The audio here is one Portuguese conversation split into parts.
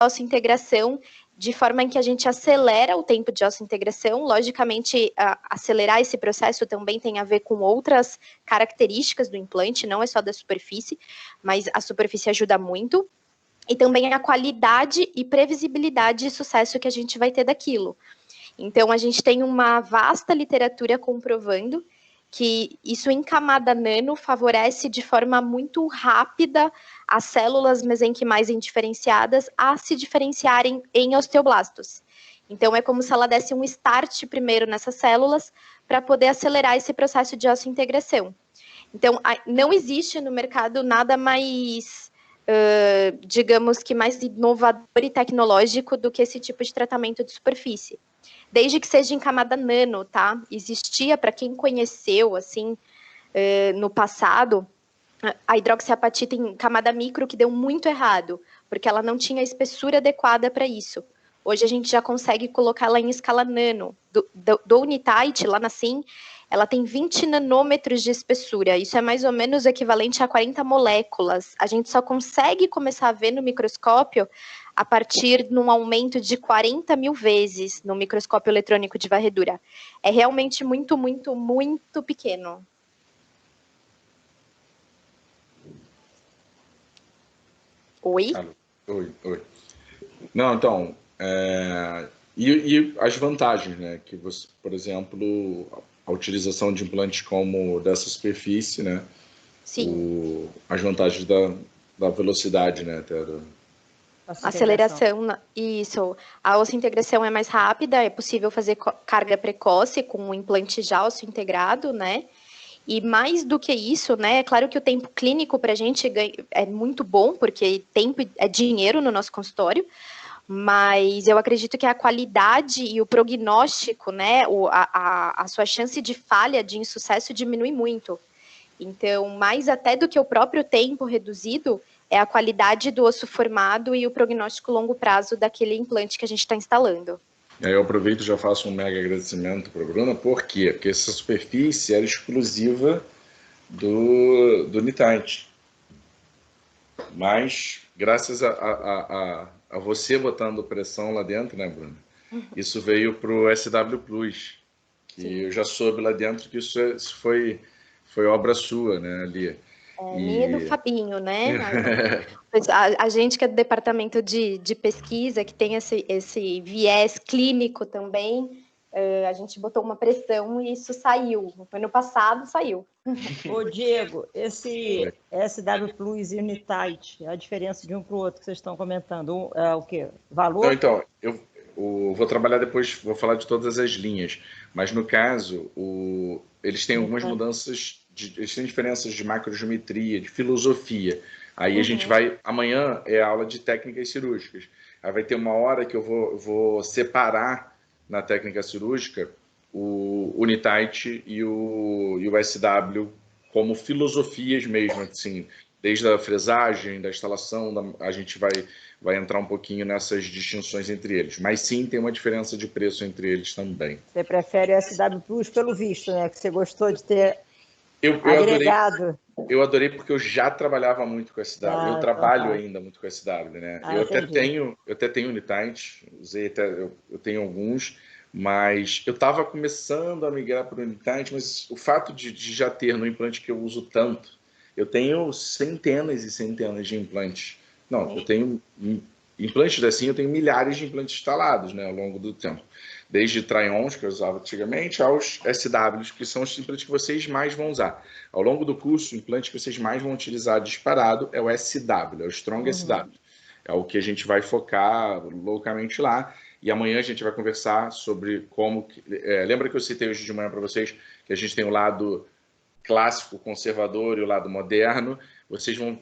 osseointegração, de forma em que a gente acelera o tempo de osseointegração. Logicamente, acelerar esse processo também tem a ver com outras características do implante, não é só da superfície, mas a superfície ajuda muito. E também a qualidade e previsibilidade e sucesso que a gente vai ter daquilo. Então, a gente tem uma vasta literatura comprovando que isso em camada nano favorece de forma muito rápida as células mesenquimais indiferenciadas a se diferenciarem em osteoblastos. Então, é como se ela desse um start primeiro nessas células para poder acelerar esse processo de osseointegração. Então, não existe no mercado nada mais, digamos que mais inovador e tecnológico do que esse tipo de tratamento de superfície. Desde que seja em camada nano, tá? Existia, para quem conheceu, assim, no passado, a hidroxiapatita em camada micro que deu muito errado, porque ela não tinha a espessura adequada para isso. Hoje a gente já consegue colocá-la em escala nano. Do Unitite, lá na SIM, ela tem 20 nanômetros de espessura. Isso é mais ou menos equivalente a 40 moléculas. A gente só consegue começar a ver no microscópio a partir de um aumento de 40 mil vezes no microscópio eletrônico de varredura. É realmente muito, muito, muito pequeno. Oi? Oi. Não, então, e as vantagens, né? Que você, por exemplo, a utilização de implantes como dessa superfície, né? Sim. As vantagens da velocidade, né? Até Aceleração, isso. A osseointegração é mais rápida, é possível fazer carga precoce com um implante já osseointegrado, né? E mais do que isso, né? É claro que o tempo clínico para a gente é muito bom, porque tempo é dinheiro no nosso consultório, mas eu acredito que a qualidade e o prognóstico, né? A sua chance de falha, de insucesso diminui muito. Então, mais até do que o próprio tempo reduzido, é a qualidade do osso formado e o prognóstico longo prazo daquele implante que a gente está instalando. Eu aproveito e já faço um mega agradecimento para a Bruna. Por quê? Porque essa superfície era exclusiva do Unitite. Mas, graças a você botando pressão lá dentro, né, Bruna? Isso veio para o SW Plus, que Sim. Eu já soube lá dentro que isso foi obra sua, né, ali. Minha e do Fabinho, né? A gente que é do departamento de pesquisa, que tem esse viés clínico também, a gente botou uma pressão e isso saiu. Ano passado saiu. Ô, Diego, esse SW Plus e Unitite, a diferença de um para o outro que vocês estão comentando, é o quê? Valor? Não, então, eu vou trabalhar depois, vou falar de todas as linhas, mas no caso, eles têm algumas mudanças, eles têm diferenças de macrogeometria, de filosofia. Aí a gente vai, amanhã é a aula de técnicas cirúrgicas. Aí vai ter uma hora que eu vou separar na técnica cirúrgica o Unitite e o SW como filosofias mesmo, assim, desde a fresagem, da instalação, a gente vai entrar um pouquinho nessas distinções entre eles. Mas sim, tem uma diferença de preço entre eles também. Você prefere o SW Plus pelo visto, né? Que você gostou de ter agregado. Eu adorei porque eu já trabalhava muito com SW. Eu trabalho ainda muito com SW, né? Eu até tenho Unitite, eu tenho alguns, mas eu estava começando a migrar para o Unitite, mas o fato de já ter no implante que eu uso tanto, eu tenho centenas e centenas de implantes. Não, eu tenho implantes assim, eu tenho milhares de implantes instalados, né, ao longo do tempo. Desde Try-ons, que eu usava antigamente, aos SWs, que são os implantes que vocês mais vão usar. Ao longo do curso, o implante que vocês mais vão utilizar disparado é o SW, é o Strong SW. É o que a gente vai focar loucamente lá. E amanhã a gente vai conversar sobre como... lembra que eu citei hoje de manhã para vocês que a gente tem o lado clássico, conservador e o lado moderno.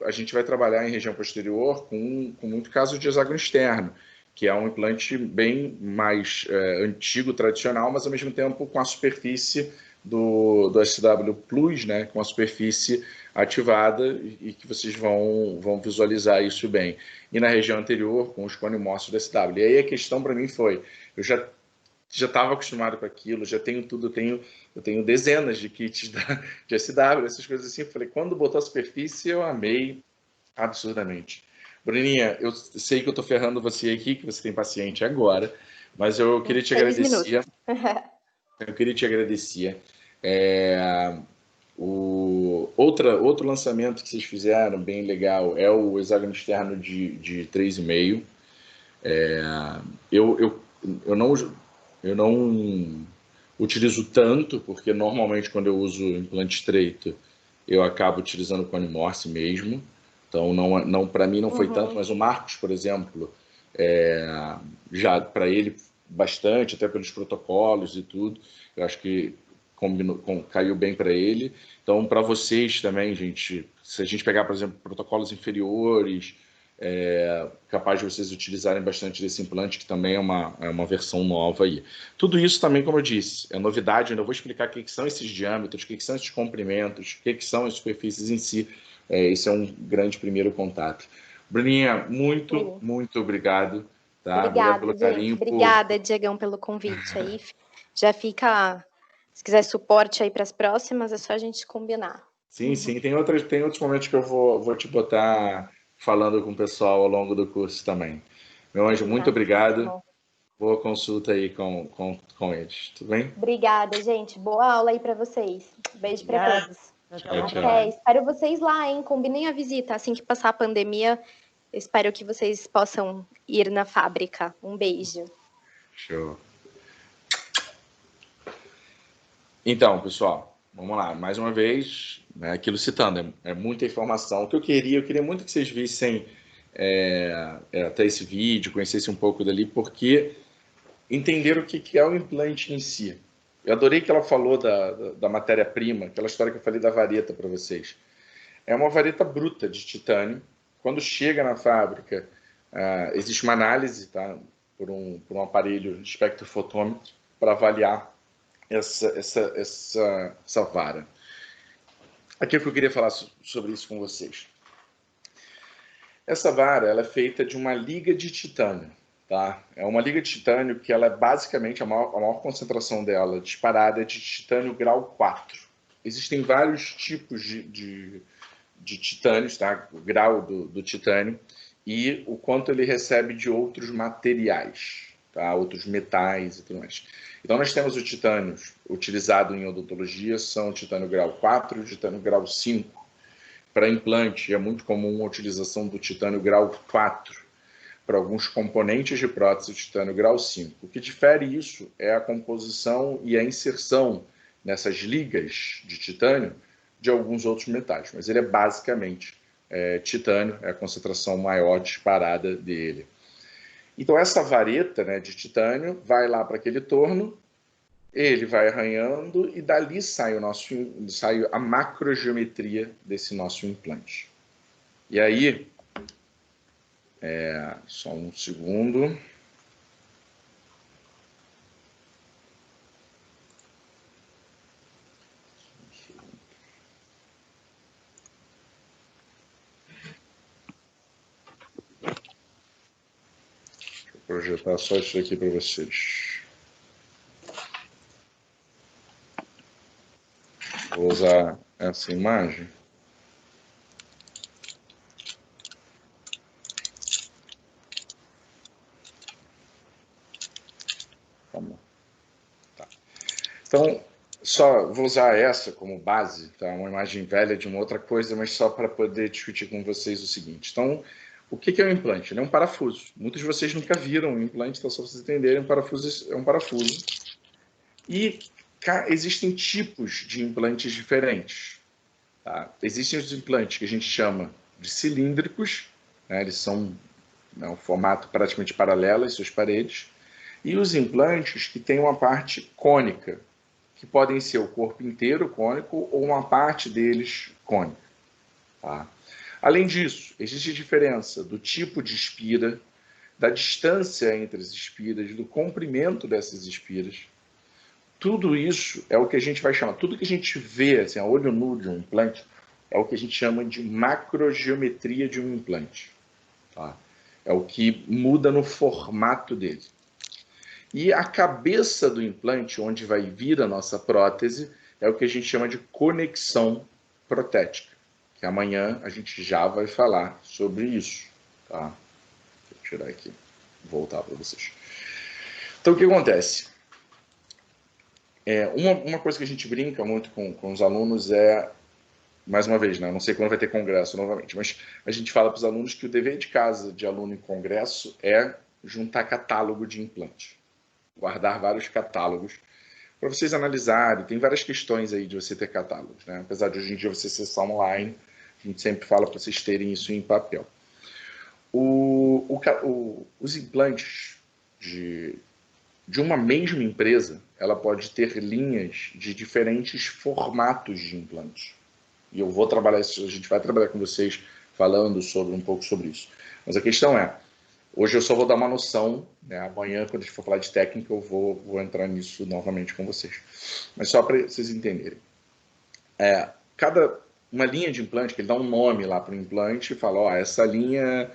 A gente vai trabalhar em região posterior com muito caso de hexágono externo, que é um implante bem mais antigo, tradicional, mas ao mesmo tempo com a superfície do SW Plus, né, com a superfície ativada e que vocês vão visualizar isso bem. E na região anterior, com os conimorfos do SW. E aí a questão para mim foi, eu já estava acostumado com aquilo, já tenho tudo, eu tenho dezenas de kits de SW, essas coisas assim. Eu falei, quando botou a superfície, eu amei absurdamente. Bruninha, eu sei que eu estou ferrando você aqui, que você tem paciente agora, mas eu queria te 6 agradecer. minutos. Eu queria te agradecer. Outro lançamento que vocês fizeram, bem legal, é o hexágono externo de 3,5. Eu não utilizo tanto, porque normalmente quando eu uso implante estreito, eu acabo utilizando cone Morse mesmo. Então, não, para mim não foi tanto, mas o Marcos, por exemplo, já para ele bastante, até pelos protocolos e tudo, eu acho que caiu bem para ele. Então, para vocês também, gente, se a gente pegar, por exemplo, protocolos inferiores, capaz de vocês utilizarem bastante desse implante, que também é uma versão nova aí. Tudo isso também, como eu disse, é novidade. Eu ainda vou explicar o que são esses diâmetros, o que são esses comprimentos, o que são as superfícies em si. Esse é um grande primeiro contato. Bruninha, muito obrigado. Tá? Obrigada, Pelo gente. carinho. Obrigada, Diegão, pelo convite aí. Já fica, se quiser suporte aí para as próximas, é só a gente combinar. Sim. Tem outros momentos que eu vou te botar falando com o pessoal ao longo do curso também. Meu anjo, muito obrigado. Boa consulta aí com eles, tudo bem? Obrigada, gente. Boa aula aí para vocês. Beijo para todos. Tchau. Espero vocês lá, hein? Combinem a visita. Assim que passar a pandemia, espero que vocês possam ir na fábrica. Um beijo. Show. Então, pessoal, vamos lá. Mais uma vez, né, aquilo citando, é muita informação. O que eu queria muito que vocês vissem até esse vídeo, conhecessem um pouco dali, porque entenderam o que é o implante em si. Eu adorei que ela falou da matéria-prima, aquela história que eu falei da vareta para vocês. É uma vareta bruta de titânio. Quando chega na fábrica, existe uma análise, tá, por um aparelho de espectrofotômetro para avaliar essa vara. Aqui é que eu queria falar sobre isso com vocês. Essa vara ela é feita de uma liga de titânio. Tá? É uma liga de titânio que ela é basicamente a maior concentração dela disparada é de titânio grau 4. Existem vários tipos de titânios, tá? O grau do titânio e o quanto ele recebe de outros materiais, tá? Outros metais e tudo mais. Então nós temos o titânio utilizado em odontologia, são o titânio grau 4 e o titânio grau 5. Para implante é muito comum a utilização do titânio grau 4. Para alguns componentes de prótese, o titânio grau 5. O que difere isso é a composição e a inserção nessas ligas de titânio de alguns outros metais, mas ele é basicamente titânio, é a concentração maior disparada dele. Então essa vareta, né, de titânio vai lá para aquele torno, ele vai arranhando e dali sai a macrogeometria desse nosso implante. E aí, só um segundo. Deixa eu projetar só isso aqui para vocês. Vou usar essa imagem. Tá. Então, só vou usar essa como base, tá? Uma imagem velha de uma outra coisa, mas só para poder discutir com vocês o seguinte. Então, o que é um implante? Ele é um parafuso. Muitos de vocês nunca viram um implante, então só para vocês entenderem, um parafuso é um parafuso. E existem tipos de implantes diferentes. Tá? Existem os implantes que a gente chama de cilíndricos, né? Eles são um formato praticamente paralelo às suas paredes, e os implantes que têm uma parte cônica, que podem ser o corpo inteiro cônico ou uma parte deles cônica. Tá? Além disso, existe diferença do tipo de espira, da distância entre as espiras, do comprimento dessas espiras. Tudo isso é o que a gente vai chamar, tudo que a gente vê assim, a olho nu de um implante, é o que a gente chama de macrogeometria de um implante. Tá? É o que muda no formato dele. E a cabeça do implante, onde vai vir a nossa prótese, é o que a gente chama de conexão protética, que amanhã a gente já vai falar sobre isso. Tá? Vou tirar aqui, voltar para vocês. Então, o que acontece? Uma coisa que a gente brinca muito com os alunos é, mais uma vez, né? Não sei quando vai ter congresso novamente, mas a gente fala para os alunos que o dever de casa de aluno em congresso é juntar catálogo de implante. Guardar vários catálogos para vocês analisarem. Tem várias questões aí de você ter catálogos, né? Apesar de hoje em dia você ser só online, a gente sempre fala para vocês terem isso em papel. Os implantes de uma mesma empresa, ela pode ter linhas de diferentes formatos de implantes. E eu vou trabalhar isso, a gente vai trabalhar com vocês falando um pouco sobre isso. Mas a questão é, hoje eu só vou dar uma noção, né? Amanhã, quando a gente for falar de técnica, eu vou entrar nisso novamente com vocês. Mas só para vocês entenderem. Uma linha de implante, que ele dá um nome lá para o implante e fala, ó, essa linha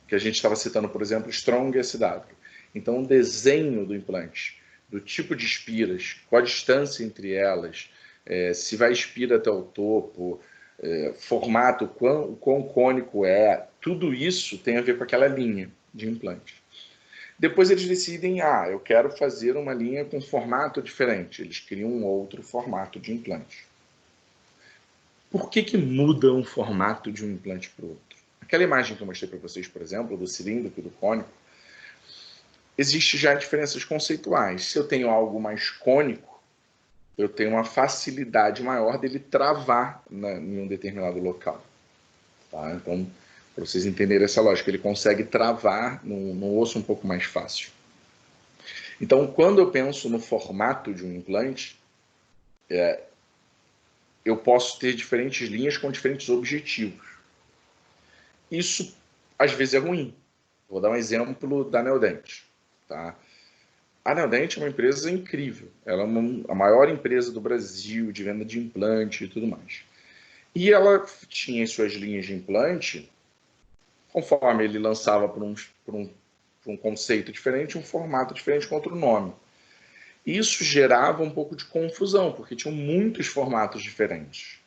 que a gente estava citando, por exemplo, Strong SW. Então, o desenho do implante, do tipo de espiras, qual a distância entre elas, se vai espira até o topo, formato, o quão cônico é, tudo isso tem a ver com aquela linha de implante. Depois eles decidem, eu quero fazer uma linha com formato diferente. Eles criam um outro formato de implante. Por que muda um formato de um implante para o outro? Aquela imagem que eu mostrei para vocês, por exemplo, do cilíndrico e do cônico, existe já diferenças conceituais. Se eu tenho algo mais cônico, eu tenho uma facilidade maior dele travar em um determinado local. Tá? Então, para vocês entenderem essa lógica, ele consegue travar no osso um pouco mais fácil. Então, quando eu penso no formato de um implante, eu posso ter diferentes linhas com diferentes objetivos. Isso, às vezes, é ruim. Vou dar um exemplo da Neodent. Tá? A Neodent é uma empresa incrível. Ela é a maior empresa do Brasil de venda de implante e tudo mais. E ela tinha em suas linhas de implante, conforme ele lançava por um conceito diferente, um formato diferente com outro nome. Isso gerava um pouco de confusão, porque tinham muitos formatos diferentes,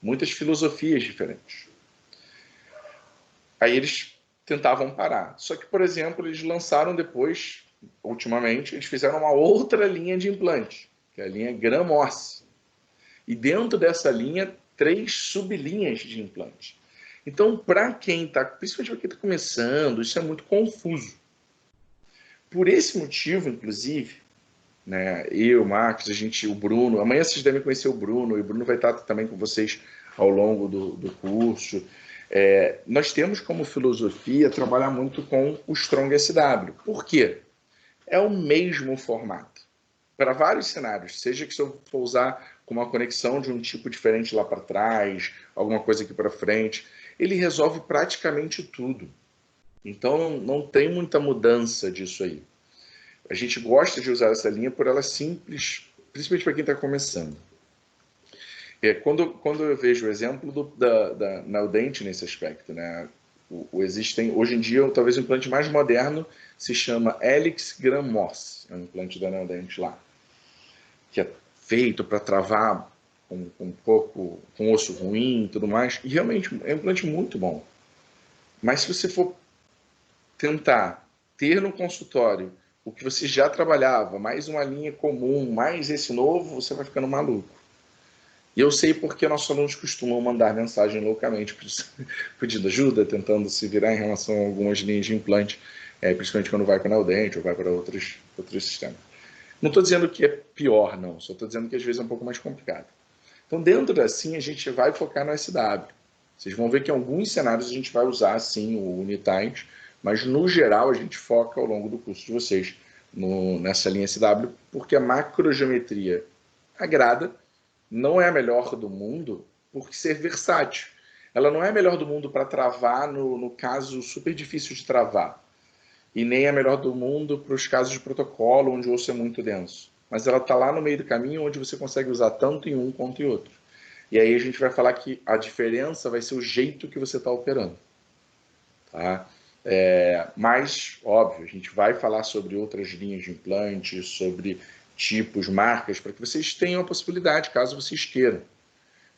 muitas filosofias diferentes. Aí eles tentavam parar. Só que, por exemplo, eles lançaram depois, ultimamente, eles fizeram uma outra linha de implante, que é a linha Gram-Oss. E dentro dessa linha, 3 sublinhas de implante. Então, para quem está, principalmente para quem está começando, isso é muito confuso. Por esse motivo, inclusive, né, eu, Marcos, o Bruno, amanhã vocês devem conhecer o Bruno, e o Bruno vai estar também com vocês ao longo do curso. Nós temos como filosofia trabalhar muito com o Strong SW. Por quê? É o mesmo formato. Para vários cenários, seja que se eu for usar com uma conexão de um tipo diferente lá para trás, alguma coisa aqui para frente, ele resolve praticamente tudo. Então não tem muita mudança disso aí. A gente gosta de usar essa linha por ela simples, principalmente para quem está começando. Quando eu vejo o exemplo da Neodent nesse aspecto, né? Hoje em dia, talvez o implante mais moderno se chama Helix Gram-Oss, é um implante da Neodent lá, que é feito para travar com osso ruim e tudo mais, e realmente é um implante muito bom. Mas se você for tentar ter no consultório o que você já trabalhava, mais uma linha comum, mais esse novo, você vai ficando maluco. E eu sei porque nossos alunos costumam mandar mensagem loucamente pedindo ajuda, tentando se virar em relação a algumas linhas de implante, principalmente quando vai para a Neodent ou vai para outros sistemas. Não estou dizendo que é pior, não. Só estou dizendo que às vezes é um pouco mais complicado. Então, dentro assim, a gente vai focar no SW. Vocês vão ver que em alguns cenários a gente vai usar, sim, o Unitight, mas, no geral, a gente foca ao longo do curso de vocês nessa linha SW, porque a macrogeometria agrada, não é a melhor do mundo por ser versátil. Ela não é a melhor do mundo para travar no caso super difícil de travar. E nem é a melhor do mundo para os casos de protocolo, onde o osso é muito denso. Mas ela está lá no meio do caminho, onde você consegue usar tanto em um quanto em outro. E aí a gente vai falar que a diferença vai ser o jeito que você está operando. Tá? Mas, óbvio, a gente vai falar sobre outras linhas de implante, sobre tipos, marcas, para que vocês tenham a possibilidade, caso vocês queiram.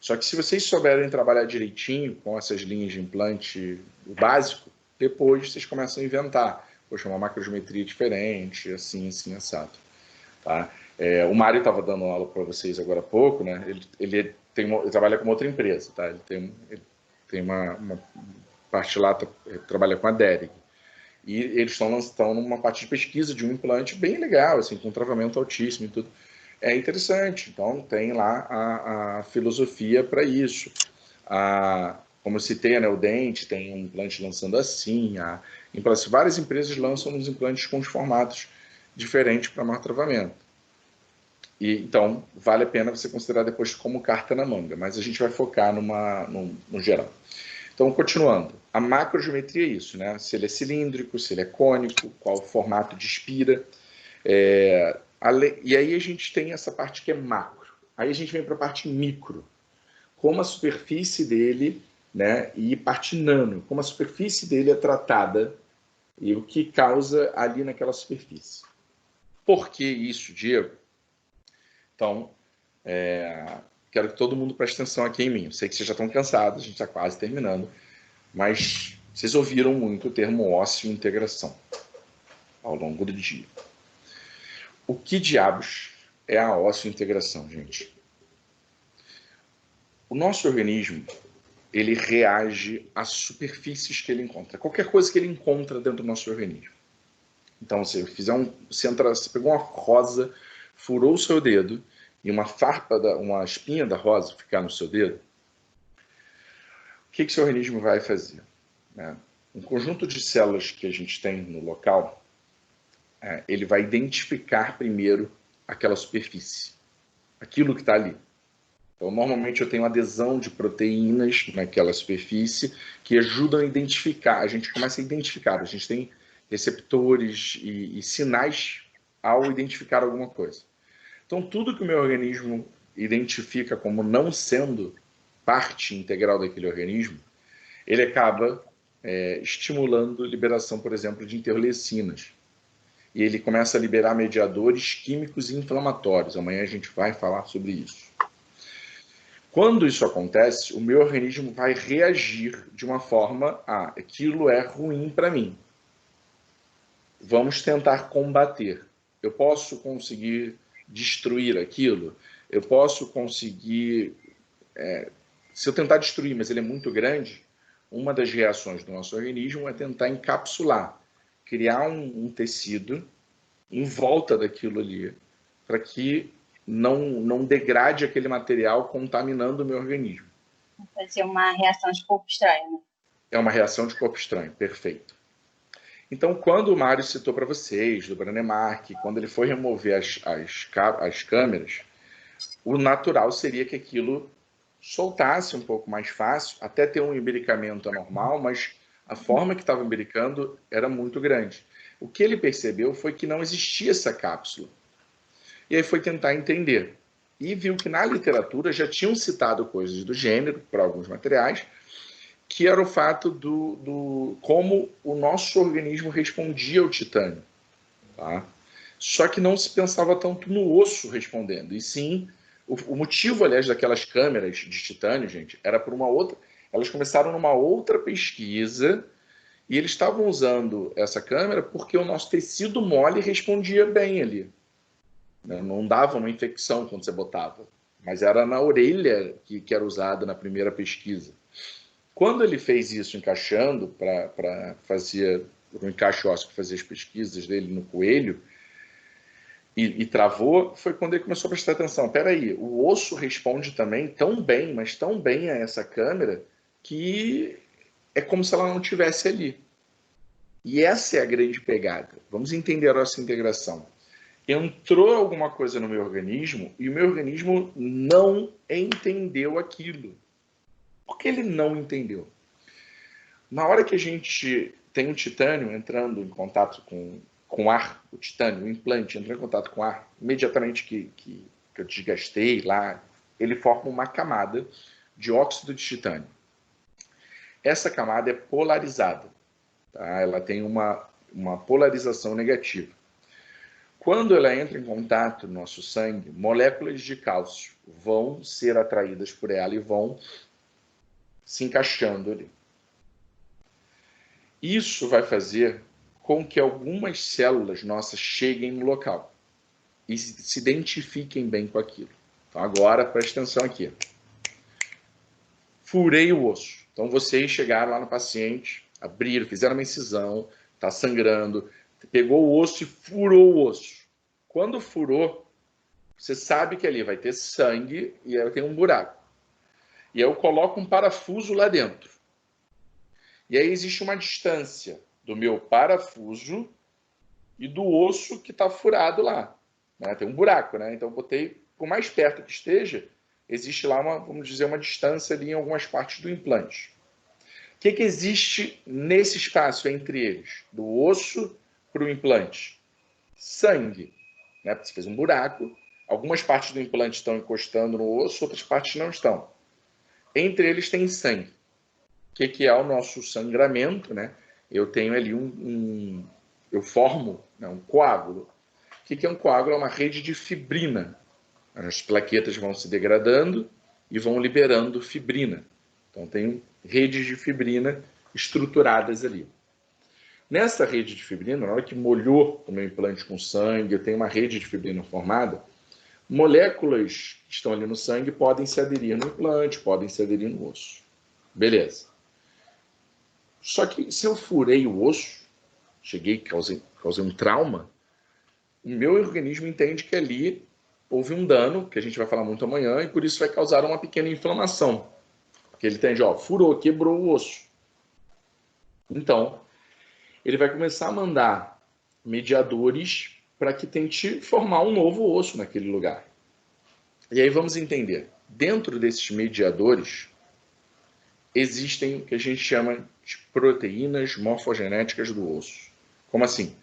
Só que se vocês souberem trabalhar direitinho com essas linhas de implante, o básico, depois vocês começam a inventar. Poxa, uma macrogeometria diferente, assim, assado. Tá? O Mário estava dando aula para vocês agora há pouco, né? Ele trabalha com uma outra empresa, tá? Ele tem uma parte lá, trabalha com a Dering. E eles estão numa parte de pesquisa de um implante bem legal, assim, com travamento altíssimo e tudo. É interessante. Então, tem lá a filosofia para isso. Como eu citei, né, o Dente tem um implante lançando assim. Várias empresas lançam uns implantes com os formatos diferentes para maior travamento. Então, vale a pena você considerar depois como carta na manga. Mas a gente vai focar no geral. Então, continuando, a macrogeometria é isso, né? Se ele é cilíndrico, se ele é cônico, qual o formato de espira. E aí a gente tem essa parte que é macro. Aí a gente vem para a parte micro. Como a superfície dele, né? E parte nano, como a superfície dele é tratada e o que causa ali naquela superfície. Por que isso, Diego? Então, quero que todo mundo preste atenção aqui em mim. Eu sei que vocês já estão cansados, a gente está quase terminando, mas vocês ouviram muito o termo ósseo-integração ao longo do dia. O que diabos é a ósseo-integração, gente? O nosso organismo, ele reage às superfícies que ele encontra. Qualquer coisa que ele encontra dentro do nosso organismo. Então, se você pegou uma rosa, furou o seu dedo, e uma espinha da rosa ficar no seu dedo, o que seu organismo vai fazer? Um conjunto de células que a gente tem no local, ele vai identificar primeiro aquela superfície, aquilo que está ali. Então, normalmente eu tenho adesão de proteínas naquela superfície que ajudam a identificar. A gente começa a identificar, a gente tem receptores e sinais ao identificar alguma coisa. Então, tudo que o meu organismo identifica como não sendo parte integral daquele organismo, ele acaba estimulando a liberação, por exemplo, de interleucinas. E ele começa a liberar mediadores químicos e inflamatórios. Amanhã a gente vai falar sobre isso. Quando isso acontece, o meu organismo vai reagir de uma forma, aquilo é ruim para mim. Vamos tentar combater. Eu posso conseguir destruir aquilo? Eu posso conseguir... se eu tentar destruir, mas ele é muito grande, uma das reações do nosso organismo é tentar encapsular, criar um tecido em volta daquilo ali, para que não degrade aquele material contaminando o meu organismo. Pode ser uma reação de corpo estranho, né? É uma reação de corpo estranho, perfeito. Então, quando o Mário citou para vocês, do Branemark, quando ele foi remover as câmeras, o natural seria que aquilo soltasse um pouco mais fácil, até ter um imbricamento anormal, mas a forma que estava imbricando era muito grande. O que ele percebeu foi que não existia essa cápsula. E aí foi tentar entender. E viu que na literatura já tinham citado coisas do gênero, para alguns materiais, que era o fato do como o nosso organismo respondia ao titânio. Tá? Só que não se pensava tanto no osso respondendo, e sim, o motivo, aliás, daquelas câmeras de titânio, gente, era por uma outra... Elas começaram numa outra pesquisa, e eles estavam usando essa câmera porque o nosso tecido mole respondia bem ali. Não dava uma infecção quando você botava, mas era na orelha que era usada na primeira pesquisa. Quando ele fez isso encaixando, para fazer o encaixe ósseo que fazia as pesquisas dele no coelho, e travou, foi quando ele começou a prestar atenção. Espera aí, o osso responde também tão bem, mas tão bem a essa câmera, que é como se ela não estivesse ali. E essa é a grande pegada. Vamos entender a nossa integração. Entrou alguma coisa no meu organismo e o meu organismo não entendeu aquilo. Por que ele não entendeu? Na hora que a gente tem um titânio entrando em contato com ar, o titânio, o implante, entrou em contato com ar, imediatamente que eu desgastei lá, ele forma uma camada de óxido de titânio. Essa camada é polarizada. Tá? Ela tem uma polarização negativa. Quando ela entra em contato no nosso sangue, moléculas de cálcio vão ser atraídas por ela e vão se encaixando ali. Isso vai fazer com que algumas células nossas cheguem no local e se identifiquem bem com aquilo. Então agora presta atenção aqui. Furei o osso. Então vocês chegaram lá no paciente, abriram, fizeram uma incisão, está sangrando, pegou o osso e furou o osso. Quando furou, você sabe que ali vai ter sangue e aí tem um buraco. E aí eu coloco um parafuso lá dentro. E aí existe uma distância do meu parafuso e do osso que está furado lá. Né? Tem um buraco, né? Então eu botei, por mais perto que esteja, existe lá vamos dizer, uma distância ali em algumas partes do implante. O que existe nesse espaço entre eles? Do osso para o implante? Sangue. Né? Você fez um buraco, algumas partes do implante estão encostando no osso, outras partes não estão. Entre eles tem sangue. O que é o nosso sangramento? Né? Eu tenho ali eu formo, né, um coágulo. O que é um coágulo? É uma rede de fibrina. As plaquetas vão se degradando e vão liberando fibrina. Então, tem redes de fibrina estruturadas ali. Nessa rede de fibrina, na hora que molhou o meu implante com sangue, eu tenho uma rede de fibrina formada, moléculas que estão ali no sangue podem se aderir no implante, podem se aderir no osso. Beleza. Só que se eu furei o osso, causei um trauma, o meu organismo entende que ali houve um dano, que a gente vai falar muito amanhã, e por isso vai causar uma pequena inflamação. Porque ele entende, furou, quebrou o osso. Então, ele vai começar a mandar mediadores para que tente formar um novo osso naquele lugar. E aí vamos entender. Dentro desses mediadores, existem o que a gente chama de proteínas morfogenéticas do osso. Como assim?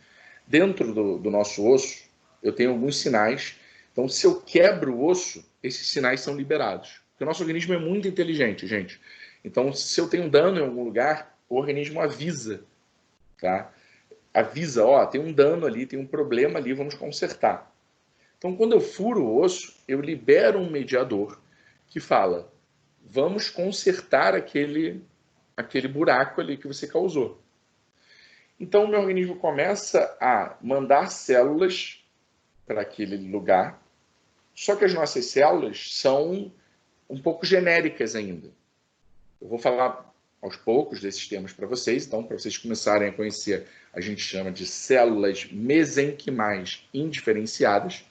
Dentro do nosso osso, eu tenho alguns sinais. Então, se eu quebro o osso, esses sinais são liberados. Porque o nosso organismo é muito inteligente, gente. Então, se eu tenho um dano em algum lugar, o organismo avisa. Tá? Avisa, tem um dano ali, tem um problema ali, vamos consertar. Então, quando eu furo o osso, eu libero um mediador que fala, vamos consertar aquele buraco ali que você causou. Então, o meu organismo começa a mandar células para aquele lugar, só que as nossas células são um pouco genéricas ainda. Eu vou falar aos poucos desses temas para vocês, então, para vocês começarem a conhecer, a gente chama de células mesenquimais indiferenciadas,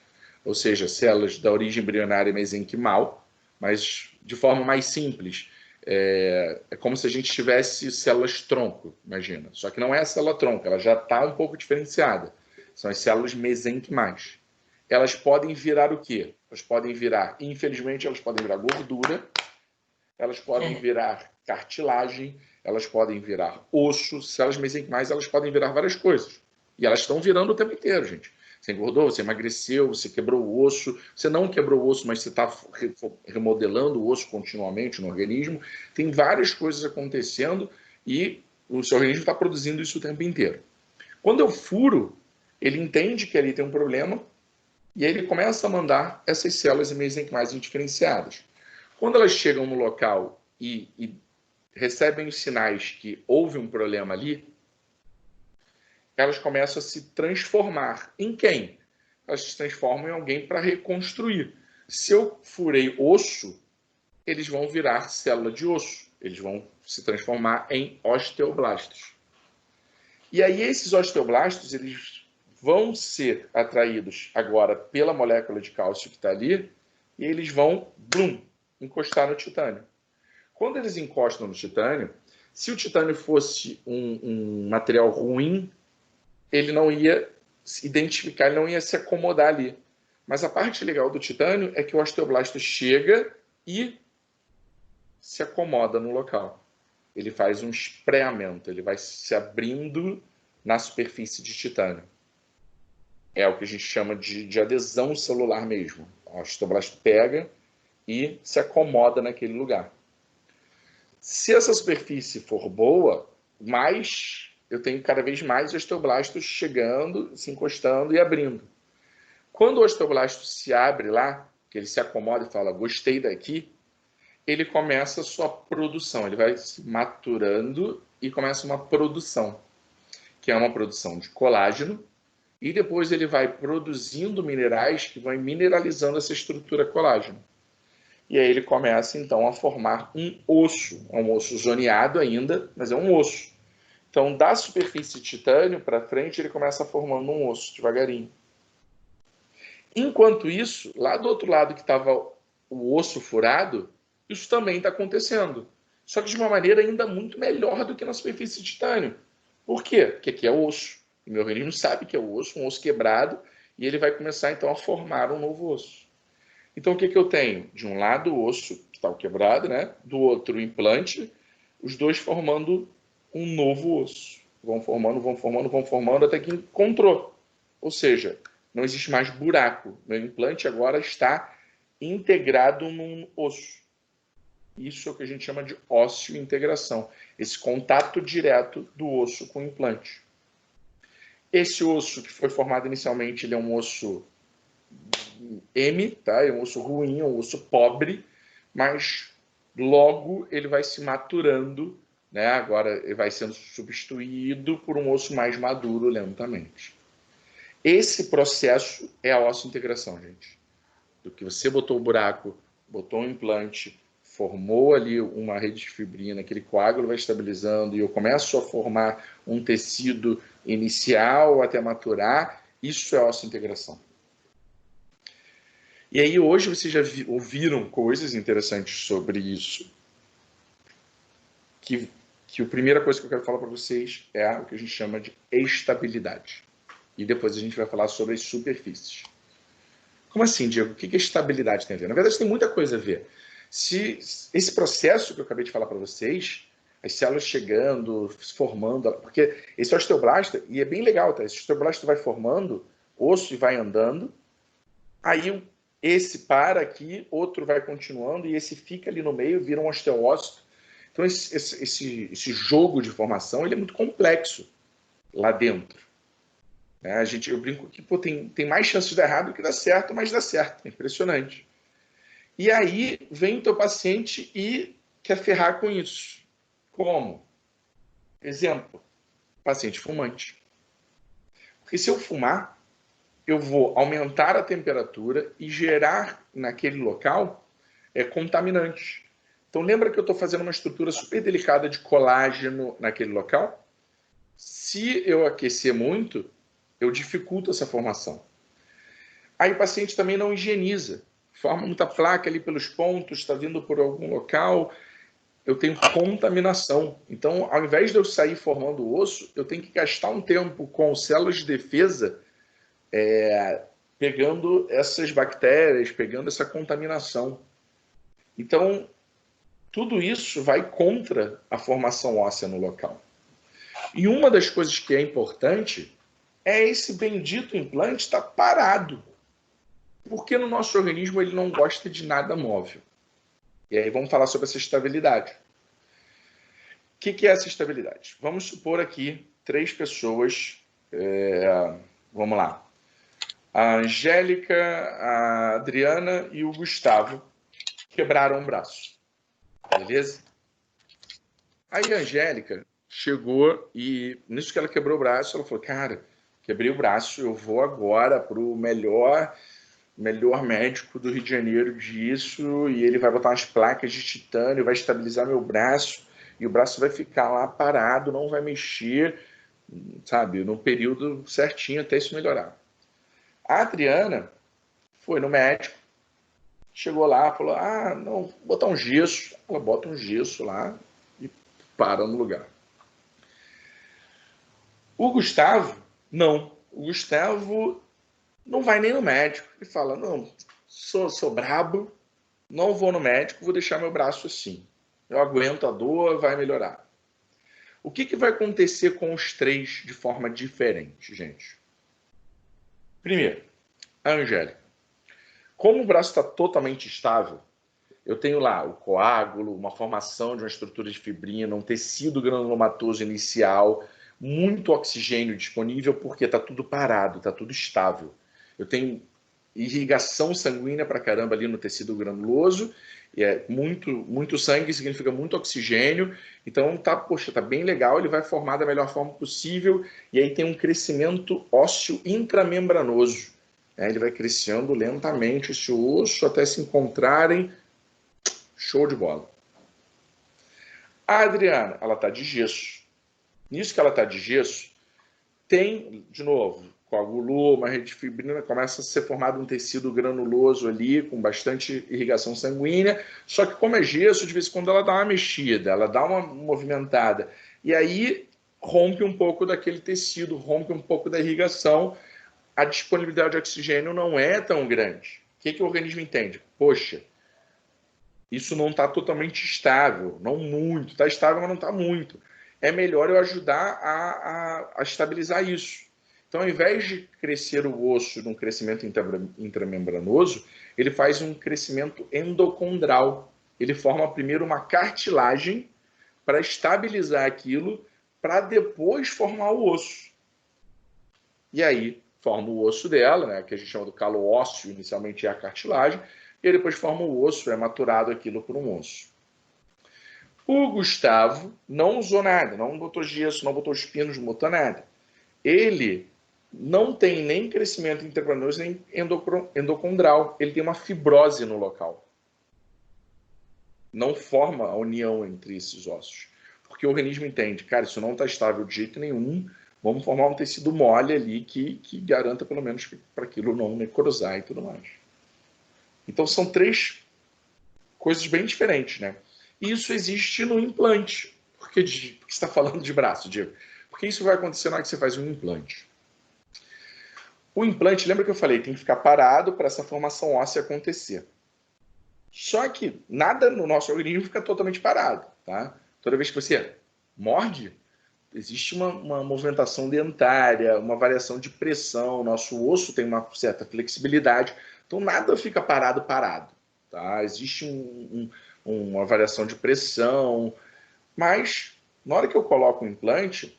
ou seja, células da origem embrionária mesenquimal, mas de forma mais simples. É como se a gente tivesse células tronco, imagina. Só que não é a célula tronco, ela já está um pouco diferenciada. São as células mesenquimais. Elas podem virar o quê? Elas podem virar, infelizmente, elas podem virar gordura, elas podem virar cartilagem, elas podem virar osso, células mesenquimais, elas podem virar várias coisas. E elas estão virando o tempo inteiro, gente. Você engordou, você emagreceu, você quebrou o osso, você não quebrou o osso, mas você está remodelando o osso continuamente no organismo. Tem várias coisas acontecendo e o seu organismo está produzindo isso o tempo inteiro. Quando eu furo, ele entende que ali tem um problema e aí ele começa a mandar essas células mesenquimais indiferenciadas. Quando elas chegam no local e recebem os sinais que houve um problema ali, elas começam a se transformar. Em quem? Elas se transformam em alguém para reconstruir. Se eu furei osso, eles vão virar célula de osso. Eles vão se transformar em osteoblastos. E aí esses osteoblastos, eles vão ser atraídos agora pela molécula de cálcio que está ali, e eles vão, encostar no titânio. Quando eles encostam no titânio, se o titânio fosse um material ruim, ele não ia se identificar, ele não ia se acomodar ali. Mas a parte legal do titânio é que o osteoblasto chega e se acomoda no local. Ele faz um espreamento, ele vai se abrindo na superfície de titânio. É o que a gente chama de adesão celular mesmo. O osteoblasto pega e se acomoda naquele lugar. Se essa superfície for boa, eu tenho cada vez mais osteoblastos chegando, se encostando e abrindo. Quando o osteoblasto se abre lá, que ele se acomoda e fala, gostei daqui, ele começa a sua produção, ele vai se maturando e começa uma produção, que é uma produção de colágeno, e depois ele vai produzindo minerais que vão mineralizando essa estrutura colágeno. E aí ele começa, então, a formar um osso zoneado ainda, mas é um osso. Então, da superfície de titânio para frente, ele começa formando um osso, devagarinho. Enquanto isso, lá do outro lado que estava o osso furado, isso também está acontecendo. Só que de uma maneira ainda muito melhor do que na superfície de titânio. Por quê? Porque aqui é osso. O meu organismo sabe que é o osso, um osso quebrado, e ele vai começar, então, a formar um novo osso. Então, o que eu tenho? De um lado, o osso, que está quebrado, né? Do outro, o implante, os dois formando um novo osso. Vão formando, até que encontrou. Ou seja, não existe mais buraco. Meu implante agora está integrado num osso. Isso é o que a gente chama de ósseo-integração. Esse contato direto do osso com o implante. Esse osso que foi formado inicialmente, ele é um osso M, tá? É um osso ruim, é um osso pobre, mas logo ele vai se maturando, né? Agora ele vai sendo substituído por um osso mais maduro lentamente. Esse processo é a ósseo-integração, gente. Do que você botou o buraco, botou um implante, formou ali uma rede de fibrina, aquele coágulo vai estabilizando e eu começo a formar um tecido inicial até maturar, isso é ósseo-integração. E aí hoje vocês já ouviram coisas interessantes sobre isso. Que a primeira coisa que eu quero falar para vocês é o que a gente chama de estabilidade. E depois a gente vai falar sobre as superfícies. Como assim, Diego? O que a estabilidade tem a ver? Na verdade, tem muita coisa a ver. Se esse processo que eu acabei de falar para vocês, as células chegando, se formando, porque esse osteoblasto, e é bem legal, tá? Esse osteoblasto vai formando osso e vai andando, aí esse para aqui, outro vai continuando, e esse fica ali no meio, vira um osteócito. Então, esse jogo de formação ele é muito complexo lá dentro. Eu brinco que tem mais chances de dar errado do que dar certo, mas dá certo. É impressionante. E aí vem o teu paciente e quer ferrar com isso. Como? Exemplo, paciente fumante. Porque se eu fumar, eu vou aumentar a temperatura e gerar naquele local contaminantes. Então lembra que eu estou fazendo uma estrutura super delicada de colágeno naquele local? Se eu aquecer muito, eu dificulto essa formação. Aí o paciente também não higieniza. Forma muita placa ali pelos pontos, está vindo por algum local, eu tenho contaminação. Então, ao invés de eu sair formando o osso, eu tenho que gastar um tempo com células de defesa pegando essas bactérias, pegando essa contaminação. Então, tudo isso vai contra a formação óssea no local. E uma das coisas que é importante é esse bendito implante estar parado. Porque no nosso organismo ele não gosta de nada móvel. E aí vamos falar sobre essa estabilidade. O que é essa estabilidade? Vamos supor aqui 3 pessoas. Vamos lá. A Angélica, a Adriana e o Gustavo quebraram o braço. Beleza? Aí a Angélica chegou e, nisso que ela quebrou o braço, ela falou, cara, quebrei o braço, eu vou agora para o melhor médico do Rio de Janeiro disso, e ele vai botar umas placas de titânio, vai estabilizar meu braço, e o braço vai ficar lá parado, não vai mexer, sabe, no período certinho até isso melhorar. A Adriana foi no médico, chegou lá, falou, não, vou botar um gesso. Ela bota um gesso lá e para no lugar. O Gustavo, não. O Gustavo não vai nem no médico. Ele fala, não, sou brabo, não vou no médico, vou deixar meu braço assim. Eu aguento a dor, vai melhorar. O que vai acontecer com os 3 de forma diferente, gente? Primeiro, a Angélica. Como o braço está totalmente estável, eu tenho lá o coágulo, uma formação de uma estrutura de fibrina, um tecido granulomatoso inicial, muito oxigênio disponível, porque está tudo parado, está tudo estável. Eu tenho irrigação sanguínea para caramba ali no tecido granuloso, e muito sangue significa muito oxigênio, então tá bem legal, ele vai formar da melhor forma possível, e aí tem um crescimento ósseo intramembranoso, né? Ele vai crescendo lentamente esse osso até se encontrarem, show de bola. A Adriana, ela tá de gesso. Nisso que ela tá de gesso, tem, de novo, coagulou, uma rede de fibrina, começa a ser formado um tecido granuloso ali, com bastante irrigação sanguínea, só que como é gesso, de vez em quando ela dá uma mexida, ela dá uma movimentada, e aí rompe um pouco daquele tecido, rompe um pouco da irrigação, a disponibilidade de oxigênio não é tão grande. O que o organismo entende? Poxa, isso não está totalmente estável, não muito, está estável, mas não está muito. É melhor eu ajudar a estabilizar isso. Então, ao invés de crescer o osso num crescimento intramembranoso, ele faz um crescimento endocondral. Ele forma primeiro uma cartilagem para estabilizar aquilo, para depois formar o osso. E aí, forma o osso dela, né, que a gente chama do calo ósseo, inicialmente é a cartilagem, e aí depois forma o osso, é maturado aquilo por um osso. O Gustavo não usou nada, não botou gesso, não botou espinos, não botou nada. Ele não tem nem crescimento intravenoso nem endocondral. Ele tem uma fibrose no local. Não forma a união entre esses ossos. Porque o organismo entende, cara, isso não está estável de jeito nenhum, vamos formar um tecido mole ali que garanta pelo menos para aquilo não necrosar e tudo mais. Então são três coisas bem diferentes, né? E isso existe no implante. Por que você está falando de braço, Diego? Porque isso vai acontecer na hora que você faz um implante. O implante, lembra que eu falei, tem que ficar parado para essa formação óssea acontecer. Só que nada no nosso organismo fica totalmente parado, tá? Toda vez que você morde, existe uma movimentação dentária, uma variação de pressão, nosso osso tem uma certa flexibilidade, então nada fica parado, tá? Existe uma variação de pressão, mas na hora que eu coloco o implante,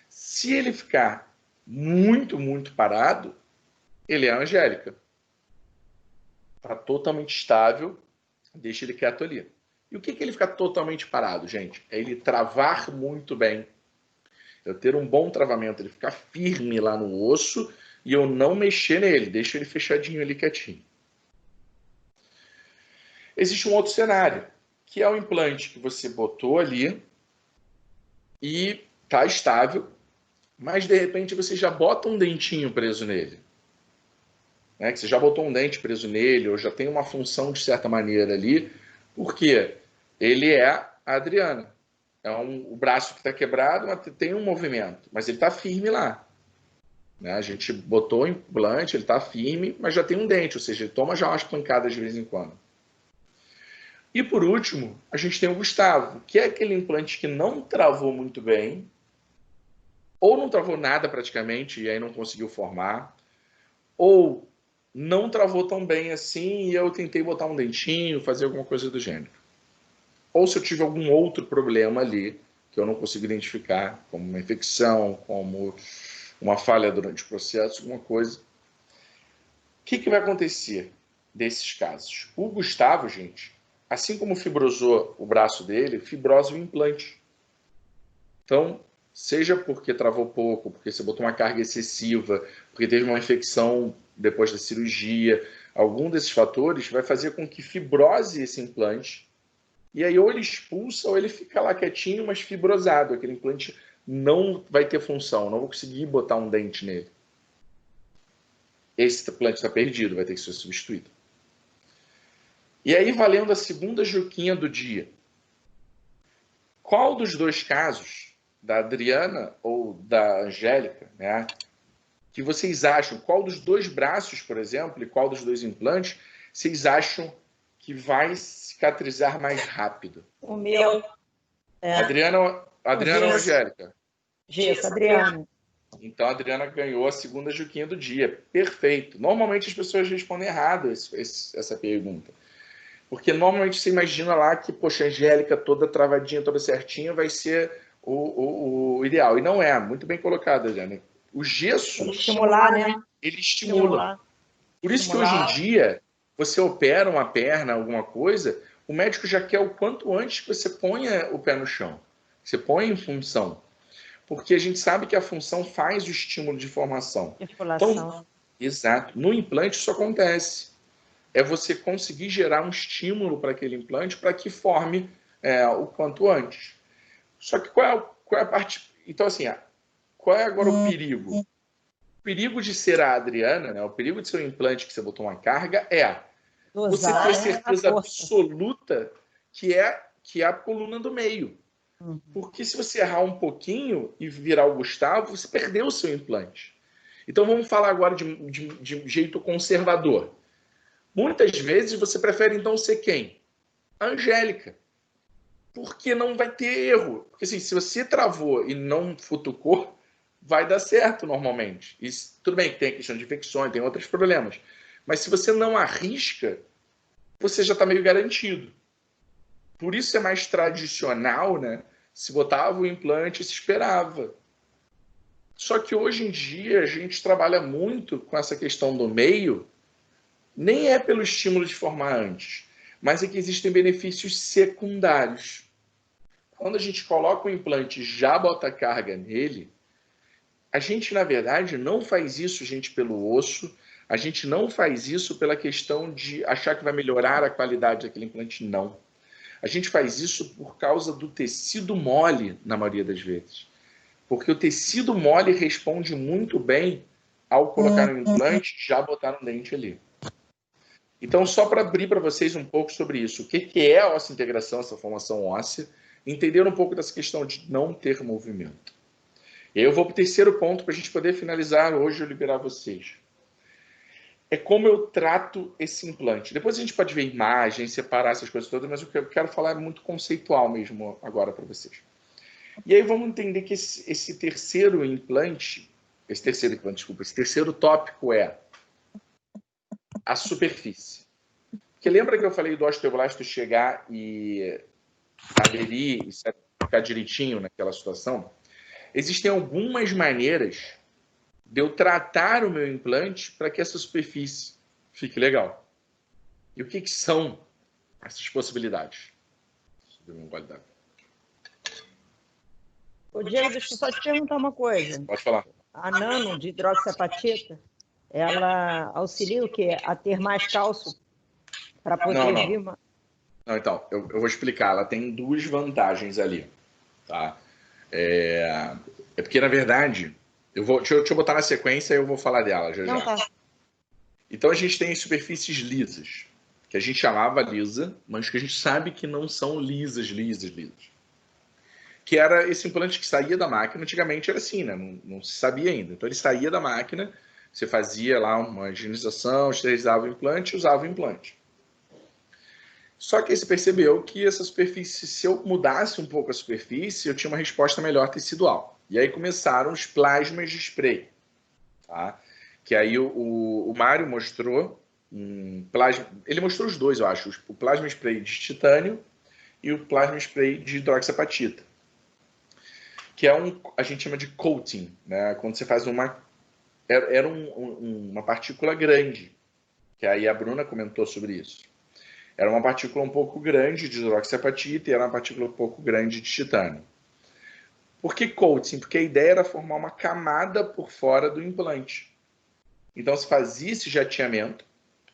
se ele ficar muito, muito parado, ele é a Angélica. Está totalmente estável, deixa ele quieto ali. E o que ele ficar totalmente parado, gente? É ele travar muito bem. Eu ter um bom travamento, ele ficar firme lá no osso e eu não mexer nele, deixa ele fechadinho ali quietinho. Existe um outro cenário, que é o implante que você botou ali e está estável, mas de repente você já bota um dentinho preso nele. Né? Que você já botou um dente preso nele, ou já tem uma função de certa maneira ali, porque ele é a Adriana. O braço que está quebrado, mas tem um movimento, mas ele está firme lá. Né? A gente botou o implante, ele está firme, mas já tem um dente, ou seja, ele toma já umas pancadas de vez em quando. E por último, a gente tem o Gustavo, que é aquele implante que não travou muito bem, ou não travou nada praticamente, e aí não conseguiu formar, ou não travou tão bem assim, e eu tentei botar um dentinho, fazer alguma coisa do gênero. Ou se eu tive algum outro problema ali, que eu não consigo identificar, como uma infecção, como uma falha durante o processo, alguma coisa. O que vai acontecer desses casos? O Gustavo, gente, assim como fibrosou o braço dele, fibrosa o implante. Então, seja porque travou pouco, porque você botou uma carga excessiva, porque teve uma infecção depois da cirurgia, algum desses fatores vai fazer com que fibrose esse implante, e aí ou ele expulsa ou ele fica lá quietinho, mas fibrosado. Aquele implante não vai ter função, não vou conseguir botar um dente nele. Esse implante está perdido, vai ter que ser substituído. E aí, valendo a segunda juquinha do dia. Qual dos dois casos, da Adriana ou da Angélica, né, que vocês acham, qual dos dois braços, por exemplo, e qual dos dois implantes, vocês acham que vai cicatrizar mais rápido? O meu. Adriana ou Angélica? Gesso, Adriana. Então a Adriana ganhou a segunda juquinha do dia. Perfeito. Normalmente as pessoas respondem errado essa pergunta. Porque normalmente você imagina lá que, poxa, a Angélica toda travadinha, toda certinha, vai ser o ideal. E não é. Muito bem colocado, Adriana. O gesso... Estimular, né? Ele estimula. Por isso que hoje em dia, você opera uma perna, alguma coisa, o médico já quer o quanto antes que você ponha o pé no chão. Você põe em função. Porque a gente sabe que a função faz o estímulo de formação. Então, exato. No implante isso acontece. É você conseguir gerar um estímulo para aquele implante para que forme o quanto antes. Só que qual é a parte... Então, assim, qual é agora o perigo? O perigo de ser a Adriana, né? O perigo de ser um implante que você botou uma carga você ter certeza absoluta que é a coluna do meio. Porque se você errar um pouquinho e virar o Gustavo, você perdeu o seu implante. Então vamos falar agora de jeito conservador. Muitas vezes você prefere então ser quem? A Angélica. Porque não vai ter erro. Porque assim, se você travou e não futucou, vai dar certo normalmente. E, tudo bem que tem a questão de infecções, tem outros problemas. Mas se você não arrisca, você já está meio garantido. Por isso é mais tradicional, né? Se botava o implante e se esperava. Só que hoje em dia a gente trabalha muito com essa questão do meio, nem é pelo estímulo de formar antes, mas é que existem benefícios secundários. Quando a gente coloca o implante e já bota carga nele, a gente, na verdade, não faz isso, gente, pelo osso, a gente não faz isso pela questão de achar que vai melhorar a qualidade daquele implante, não. A gente faz isso por causa do tecido mole, na maioria das vezes. Porque o tecido mole responde muito bem ao colocar um implante e já botar um dente ali. Então, só para abrir para vocês um pouco sobre isso, o que é a ossa-integração, essa formação óssea, entender um pouco dessa questão de não ter movimento. E aí eu vou para o terceiro ponto para a gente poder finalizar hoje e liberar vocês. É como eu trato esse implante. Depois a gente pode ver imagens, separar essas coisas todas, mas o que eu quero falar é muito conceitual mesmo agora para vocês. E aí vamos entender que esse terceiro tópico é a superfície. Porque lembra que eu falei do osteoblasto chegar e aderir e ficar direitinho naquela situação? Existem algumas maneiras de eu tratar o meu implante para que essa superfície fique legal. E o que são essas possibilidades? Ô, Diego, deixa eu só te perguntar uma coisa. Pode falar. A nano de hidroxiapatita, ela auxilia o quê? A ter mais cálcio para poder vir uma... Não, então, eu vou explicar. Ela tem duas vantagens ali, tá? É porque, na verdade, deixa eu botar na sequência e eu vou falar dela já. Tá. Então, a gente tem as superfícies lisas, que a gente chamava lisa, mas que a gente sabe que não são lisas. Que era esse implante que saía da máquina. Antigamente era assim, né? Não se sabia ainda. Então, ele saía da máquina, você fazia lá uma higienização, esterilizava o implante e usava o implante. Só que aí você percebeu que essa superfície, se eu mudasse um pouco a superfície, eu tinha uma resposta melhor tecidual. E aí começaram os plasmas de spray. Tá? Que aí o Mário mostrou ele mostrou os dois, eu acho. O plasma spray de titânio e o plasma spray de hidroxiapatita. Que é a gente chama de coating, né? Quando você faz era uma partícula grande. Que aí a Bruna comentou sobre isso. Era uma partícula um pouco grande de hidroxiapatita e era uma partícula um pouco grande de titânio. Por que coating? Porque a ideia era formar uma camada por fora do implante. Então se fazia esse jateamento.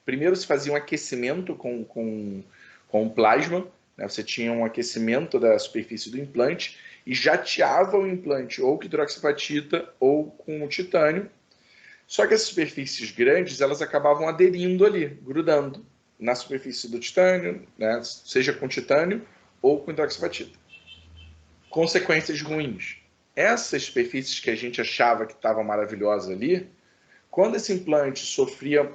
Primeiro se fazia um aquecimento com o plasma, né? Você tinha um aquecimento da superfície do implante e jateava o implante ou com hidroxiapatita ou com o titânio. Só que as superfícies grandes, elas acabavam aderindo ali, grudando na superfície do titânio, né? Seja com titânio ou com hidroxiapatita. Consequências ruins. Essas superfícies que a gente achava que estavam maravilhosas ali, quando esse implante sofria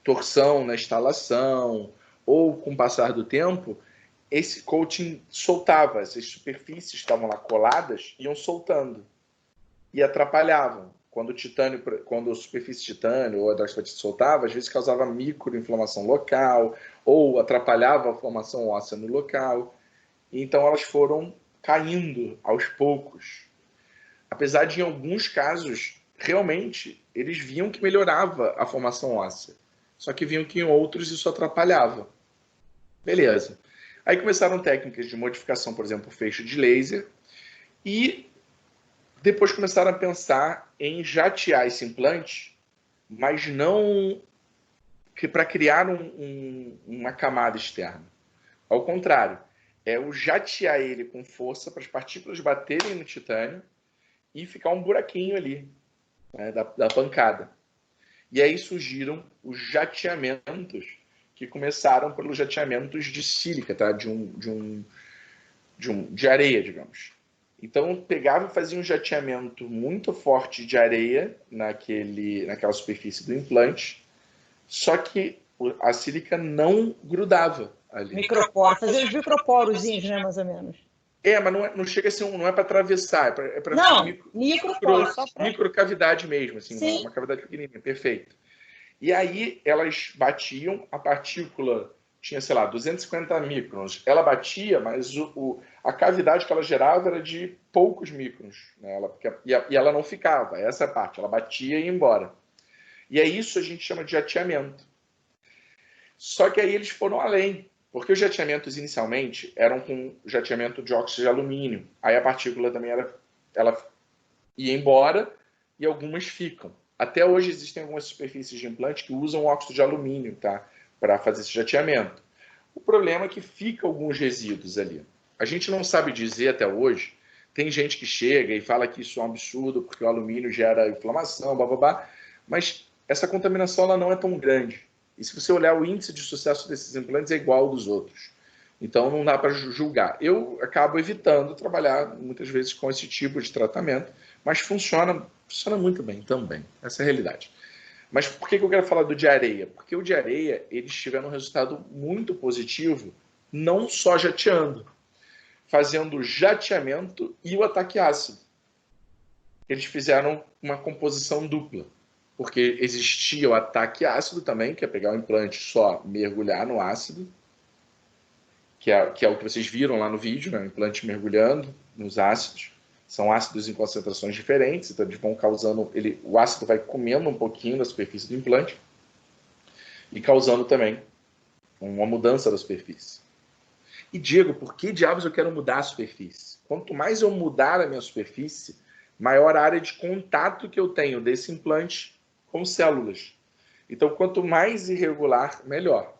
torção na instalação ou com o passar do tempo, esse coating soltava, essas superfícies estavam lá coladas, iam soltando e atrapalhavam. Quando a superfície de titânio ou a hidroxiapatita soltava, às vezes causava microinflamação local ou atrapalhava a formação óssea no local. Então elas foram caindo aos poucos. Apesar de, em alguns casos, realmente, eles viam que melhorava a formação óssea. Só que viam que em outros isso atrapalhava. Beleza. Aí começaram técnicas de modificação, por exemplo, feixe de laser, e depois começaram a pensar em jatear esse implante, mas não para criar uma camada externa. Ao contrário, é o jatear ele com força para as partículas baterem no titânio e ficar um buraquinho ali, né, da pancada. E aí surgiram os jateamentos, que começaram pelos jateamentos de sílica, tá? de areia, digamos. Então, pegava e fazia um jateamento muito forte de areia naquela superfície do implante, só que a sílica não grudava ali. Microporo, fazer os microporozinhos, né, mais ou menos. Mas não chega a ser não é para atravessar, é para microcavidade mesmo, assim, uma cavidade pequenininha, perfeito. E aí elas batiam, a partícula tinha, sei lá, 250 microns. Ela batia, mas a cavidade que ela gerava era de poucos microns, né? E ela não ficava, essa é a parte, ela batia e ia embora. E é isso a gente chama de jateamento. Só que aí eles foram além, porque os jateamentos inicialmente eram com jateamento de óxido de alumínio. Aí a partícula também ela ia embora e algumas ficam. Até hoje existem algumas superfícies de implante que usam óxido de alumínio, tá? Para fazer esse jateamento. O problema é que fica alguns resíduos ali. A gente não sabe dizer até hoje. Tem gente que chega e fala que isso é um absurdo porque o alumínio gera inflamação, blá. Mas essa contaminação ela não é tão grande. E se você olhar o índice de sucesso desses implantes é igual ao dos outros. Então não dá para julgar. Eu acabo evitando trabalhar muitas vezes com esse tipo de tratamento, mas funciona muito bem também. Essa é a realidade. Mas por que eu quero falar do de areia? Porque o de areia, eles tiveram um resultado muito positivo, não só jateando, fazendo o jateamento e o ataque ácido. Eles fizeram uma composição dupla, porque existia o ataque ácido também, que é pegar o implante só mergulhar no ácido, que é o que vocês viram lá no vídeo, né? O implante mergulhando nos ácidos. São ácidos em concentrações diferentes, então eles vão causando... o ácido vai comendo um pouquinho da superfície do implante e causando também uma mudança da superfície. E Diego, por que diabos eu quero mudar a superfície? Quanto mais eu mudar a minha superfície, maior a área de contato que eu tenho desse implante com células. Então, quanto mais irregular, melhor.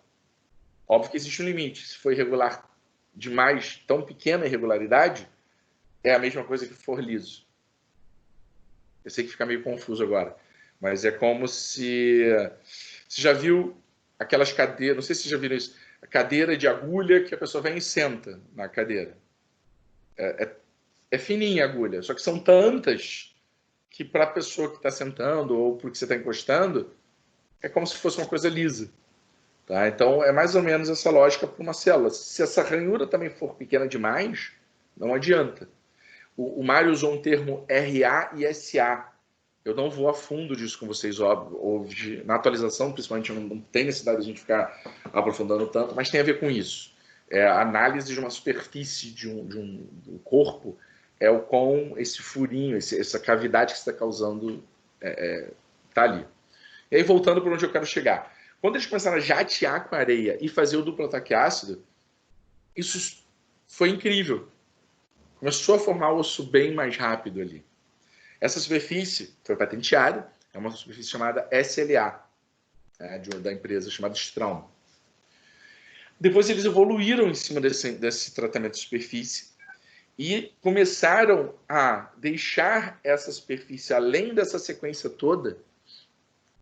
Óbvio que existe um limite. Se for irregular demais, tão pequena irregularidade, é a mesma coisa que for liso. Eu sei que fica meio confuso agora, mas é como se... Você já viu aquelas cadeiras, não sei se vocês já viram isso, a cadeira de agulha que a pessoa vem e senta na cadeira. É fininha a agulha, só que são tantas que para a pessoa que está sentando ou porque você está encostando, é como se fosse uma coisa lisa. Tá? Então, é mais ou menos essa lógica para uma célula. Se essa ranhura também for pequena demais, não adianta. O Mário usou um termo RA e SA. Eu não vou a fundo disso com vocês, óbvio. Na atualização, principalmente, não tem necessidade de a gente ficar aprofundando tanto, mas tem a ver com isso. A análise de uma superfície do corpo é o com esse furinho, essa cavidade que está causando, está ali. E aí, voltando para onde eu quero chegar. Quando eles começaram a jatear com a areia e fazer o duplo ataque ácido, isso foi incrível. Começou a formar osso bem mais rápido ali. Essa superfície foi patenteada, é uma superfície chamada SLA, da empresa chamada Straum. Depois eles evoluíram em cima desse tratamento de superfície e começaram a deixar essa superfície, além dessa sequência toda,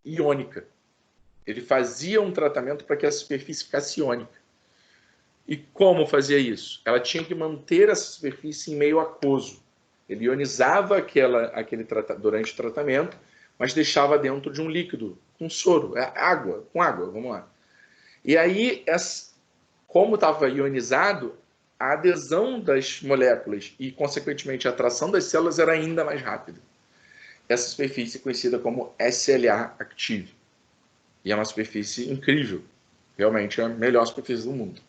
iônica. Ele fazia um tratamento para que a superfície ficasse iônica. E como fazia isso? Ela tinha que manter essa superfície em meio aquoso. Ele ionizava durante o tratamento, mas deixava dentro de um líquido, com soro, com água, vamos lá. E aí, como estava ionizado, a adesão das moléculas e, consequentemente, a atração das células era ainda mais rápida. Essa superfície é conhecida como SLA Active. E é uma superfície incrível. Realmente é a melhor superfície do mundo.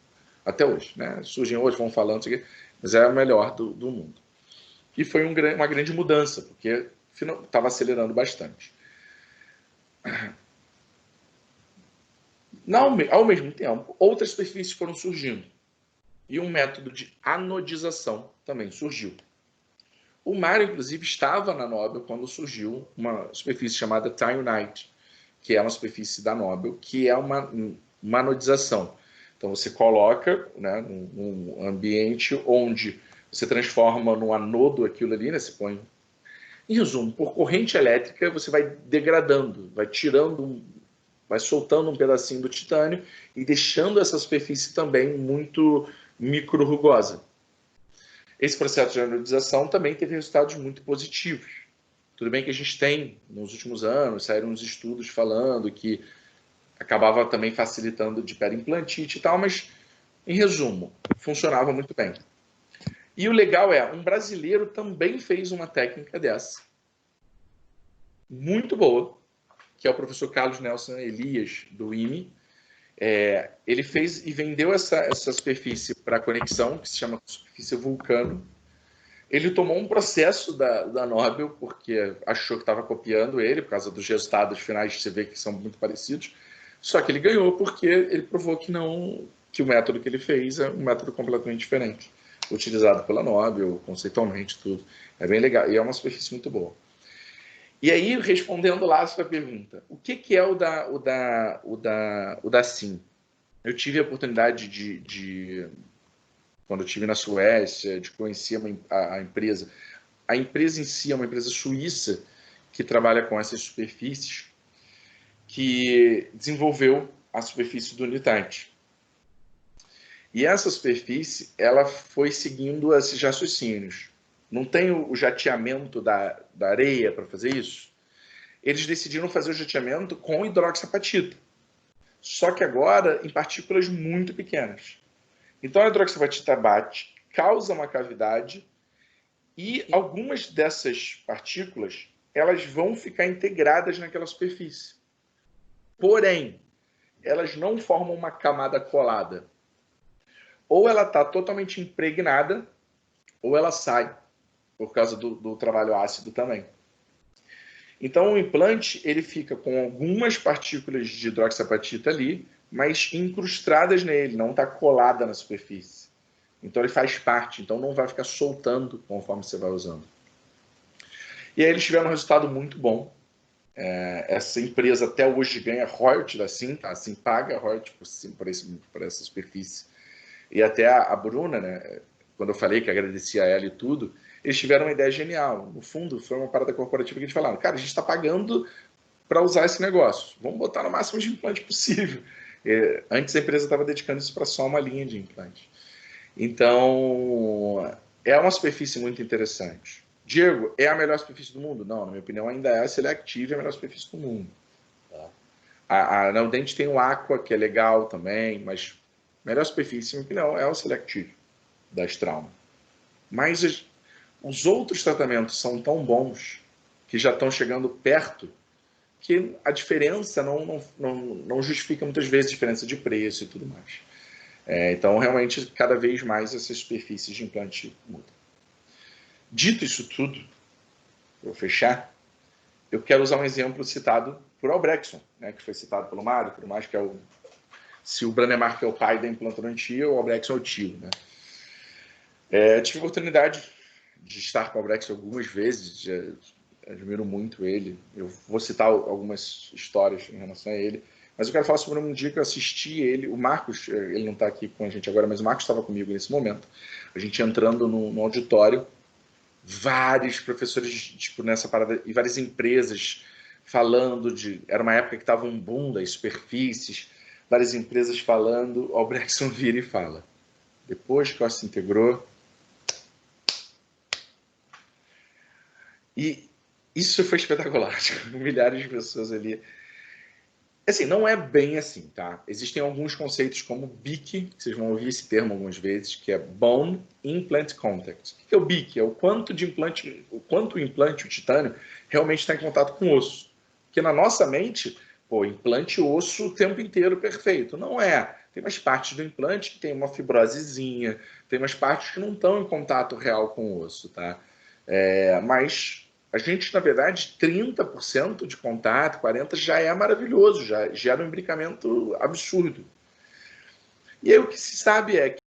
Até hoje, né? Surgem hoje, vão falando isso aqui, mas é a melhor do mundo. E foi uma grande mudança, porque estava acelerando bastante. Ao mesmo tempo, outras superfícies foram surgindo. E um método de anodização também surgiu. O Mário, inclusive, estava na Nobel quando surgiu uma superfície chamada Thionite, que é uma superfície da Nobel, que é uma anodização. Então, você coloca, né, num ambiente onde você transforma no anodo aquilo ali, né, você põe... Em resumo, por corrente elétrica, você vai degradando, vai tirando, vai soltando um pedacinho do titânio e deixando essa superfície também muito micro-rugosa. Esse processo de anodização também teve resultados muito positivos. Tudo bem que a gente tem, nos últimos anos, saíram uns estudos falando que acabava também facilitando de periimplantite e tal, mas, em resumo, funcionava muito bem. E o legal é, um brasileiro também fez uma técnica dessa, muito boa, que é o professor Carlos Nelson Elias, do IME. Ele fez e vendeu essa superfície para conexão, que se chama superfície Vulcano. Ele tomou um processo da Nobel, porque achou que estava copiando ele, por causa dos resultados finais, você vê que são muito parecidos. Só que ele ganhou porque ele provou que o método que ele fez é um método completamente diferente, utilizado pela Nobel, conceitualmente, tudo. É bem legal, e é uma superfície muito boa. E aí, respondendo lá a sua pergunta, o que é o da SIM? Eu tive a oportunidade quando eu estive na Suécia, de conhecer a empresa. A empresa em si é uma empresa suíça que trabalha com essas superfícies, que desenvolveu a superfície do Unitite. E essa superfície, ela foi seguindo esses raciocínios. Não tem o jateamento da areia para fazer isso? Eles decidiram fazer o jateamento com hidroxiapatita. Só que agora em partículas muito pequenas. Então a hidroxiapatita bate, causa uma cavidade e algumas dessas partículas elas vão ficar integradas naquela superfície. Porém, elas não formam uma camada colada. Ou ela está totalmente impregnada, ou ela sai, por causa do trabalho ácido também. Então, o implante ele fica com algumas partículas de hidroxiapatita ali, mas incrustadas nele, não está colada na superfície. Então, ele faz parte, então não vai ficar soltando conforme você vai usando. E aí eles tiveram um resultado muito bom. Essa empresa até hoje ganha royalty da SIM, tá? A SIM paga royalty por essa superfície. E até a Bruna, né, quando eu falei que agradecia a ela e tudo, eles tiveram uma ideia genial. No fundo, foi uma parada corporativa que eles falaram, cara, a gente está pagando para usar esse negócio. Vamos botar no máximo de implante possível. Antes a empresa estava dedicando isso para só uma linha de implante. Então, é uma superfície muito interessante. Diego, é a melhor superfície do mundo? Não, na minha opinião ainda é a Selective, a melhor superfície do mundo. A Neodent tem o Aqua, que é legal também, mas a melhor superfície, na minha opinião, é o Selective, da Straumann. Mas os outros tratamentos são tão bons, que já estão chegando perto, que a diferença não justifica muitas vezes a diferença de preço e tudo mais. Então, realmente, cada vez mais essas superfícies de implante mudam. Dito isso tudo, vou fechar, eu quero usar um exemplo citado por Albrechtsen, né, que foi citado pelo Mário, tudo mais, que é se o Brånemark é o pai da implantodontia, o Albrechtsen é o tio. Né? Tive a oportunidade de estar com o Albrechtsen algumas vezes, admiro muito ele. Eu vou citar algumas histórias em relação a ele, mas eu quero falar sobre um dia que eu assisti ele. O Marcos, ele não está aqui com a gente agora, mas o Marcos estava comigo nesse momento. A gente entrando no auditório, vários professores, tipo, nessa parada, e várias empresas falando era uma época que estava um boom das superfícies, várias empresas falando, o Albrechtsen vira e fala, depois que o se integrou, e isso foi espetacular, milhares de pessoas ali. Assim, não é bem assim, tá? Existem alguns conceitos como BIC, que vocês vão ouvir esse termo algumas vezes, que é Bone Implant Contact. O que é o BIC? É o quanto o implante, o titânio, realmente está em contato com o osso. Porque na nossa mente, implante osso o tempo inteiro perfeito. Não é. Tem umas partes do implante que tem uma fibrosezinha, tem umas partes que não estão em contato real com o osso, tá? Mas A gente, na verdade, 30% de contato, 40% já é maravilhoso, já gera um imbricamento absurdo. E aí o que se sabe é que